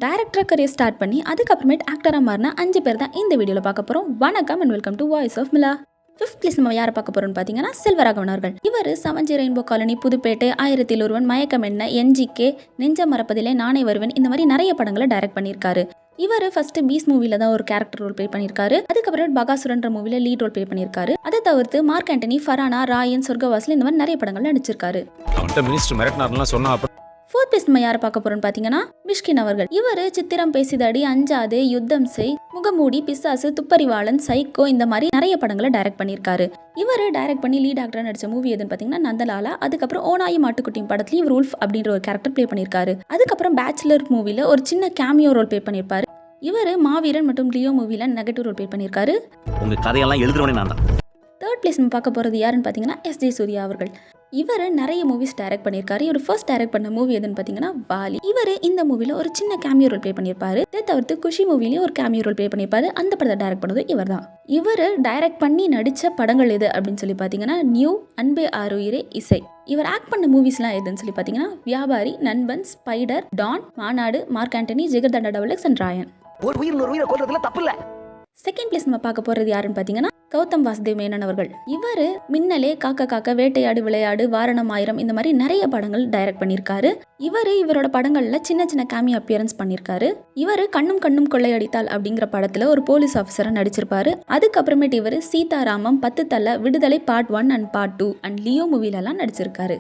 டைரக்டராக career start பண்ணி அதுக்கப்புறமேட்டு ஆக்டராக மாறின 5 பேர் தான் இந்த வீடியோவில் பார்க்க போகிறோம். வணக்கம் and welcome to voice of Mila. 5th place நம்ம யாரை பார்க்க போகிறோம்னு பார்த்தீங்கன்னா செல்வராகவன் அவர்கள். இவர் சமஞ்சி ரெயின்போ காலனி, புதுப்பேட்டை, 1001, மயக்கம் என்ன, NGK, நெஞ்ச மறப்பதிலே, நானே வருவேன், இந்த மாதிரி நிறைய படங்களை டைரக்ட் பண்ணியிருக்காரு. இவர் ஃபர்ஸ்ட் பீஸ் மூவில தான் ஒரு கேரக்டர் ரோல் ப்ளே பண்ணியிருக்காரு. அதுக்கப்புறம் பகாசுரன்ற மூவில லீட் ரோல் ப்ளே பண்ணியிருக்காரு. அதை தவிர்த்து மார்க் ஆண்டனி, ஃபரானா, ராயன், சொர்க்கவாசல் இந்த மாதிரி நிறைய படங்கள் நடிச்சிருக்காரு. 4th பிளேஸ் நம்ம யாரை பார்க்க போறோம்னு பார்த்தீங்கன்னா மிஷ்கின் அவர்கள். இவர் சித்திரம் பேசிதாடி, அஞ்சாதே, யுத்தம் செய், முகமூடி, பிசாசு, துப்பறிவாளன், சைக்கோ இந்த மாதிரி நிறைய படங்களை டைரக்ட் பண்ணியிருக்காரு. இவர் டைரக்ட் பண்ணி லீட் ஆக்டரா நடிச்ச மூவி எதுன்னு பார்த்தீங்கன்னா நந்தலாலா. அதுக்கப்புறம் ஓனாயி மாட்டுக்குட்டியும் படத்துலையும் இவர் உல்ஃப் அப்படின்ற ஒரு கேரக்டர் ப்ளே பண்ணியிருக்காரு. அதுக்கப்புறம் பேச்சுலர் மூவில ஒரு சின்ன கேமியோ ரோல் ப்ளே பண்ணியிருப்பாரு. இவர் மாவீரன் மற்றும் லியோ மூவில நெகட்டிவ் ரோல் ப்ளே பண்ணியிருக்காரு. உங்க கதையெல்லாம் எழுதுறவனே நான் தான். 3rd பிளேஸ் நம்ம பார்க்க போகிறது யாருன்னு பார்த்தீங்கன்னா SJ சூர்யா அவர்கள். இவர் நிறைய மூவிஸ் டைரக்ட் பண்ணியிருக்காரு. இவர் ஃபர்ஸ்ட் டைரக்ட் பண்ண மூவி எதுன்னு பார்த்தீங்கன்னா வாலி. இவர் இந்த மூவில ஒரு சின்ன கேமியோ ரோல் ப்ளே பண்ணியிருப்பாரு. இதை தவிர்த்து குஷி மூவிலையும் ஒரு கேமியோ ரோல் ப்ளே பண்ணியிருப்பாரு. அந்த படத்தை டைரக்ட் பண்ணது இவர் தான். இவர் டைரக்ட் பண்ணி நடித்த படங்கள் எது அப்படின்னு சொல்லி பார்த்தீங்கன்னா நியூ, அன்பே ஆருயிரே, இசை. இவர் ஆக்ட் பண்ண மூவிஸ்லாம் எதுன்னு சொல்லி பார்த்தீங்கன்னா Vyapari, Nanban, Spider, Don, Maanaadu, Mark Antony, Jigarthanda double X and Raayan. ஒரு உயிரை கொல்றதுல தப்பு இல்ல. 2nd பிளேஸ் நம்ம பார்க்க போறது யாருன்னு பார்த்தீங்கன்னா கௌதம் வாசுதேவ் மேனன் அவர்கள். இவர் மின்னலே, காக்க காக்க, வேட்டையாடு விளையாடு, வாரணம் ஆயிரம் இந்த மாதிரி நிறைய படங்கள் டைரக்ட் பண்ணியிருக்காரு. இவரோட படங்கள்ல சின்ன சின்ன கேமியோ அப்பியரன்ஸ் பண்ணியிருக்காரு. இவர் கண்ணும் கண்ணும் கொள்ளையடித்தால் அப்படிங்கிற படத்துல ஒரு போலீஸ் ஆஃபீஸரா நடிச்சிருப்பாரு. அதுக்கப்புறமேட்டு இவர் சீதாராமம், 10 தலை, Viduthalai part 1 and part 2 and Leo மூவிலெல்லாம் நடிச்சிருக்காரு.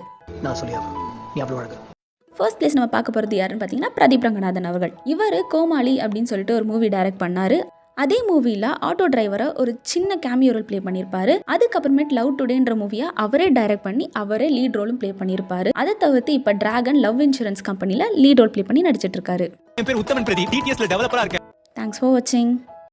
1st பிளேஸ் நம்ம பார்க்க போறது யாருன்னு பார்த்தீங்கன்னா பிரதீப் ரங்கநாதன் அவர்கள். இவர் கோமாளி அப்படின்னு சொல்லிட்டு ஒரு மூவி டைரக்ட் பண்ணாரு. அதே மூவில ஆட்டோ டிரைவரா ஒரு சின்ன கேமியோ ரோல் ப்ளே பண்ணியிருப்பாரு. அதுக்கப்புறமேட்டு லவ் டுடேன்ற மூவியை அவரே டைரக்ட் பண்ணி அவரே லீட் ரோலும் ப்ளே பண்ணியிருப்பாரு. அதை தவிர்த்து இப்ப டிராகன் லவ் இன்சூரன்ஸ் கம்பெனில லீட் ரோல் ப்ளே பண்ணி நடிச்சிட்டு இருக்காரு. என் பேர் உத்தமன் பிரதீப், டிடிஎஸ்ல டெவலப்பரா இருக்கேன். தேங்க்ஸ் ஃபார் வாட்சிங்.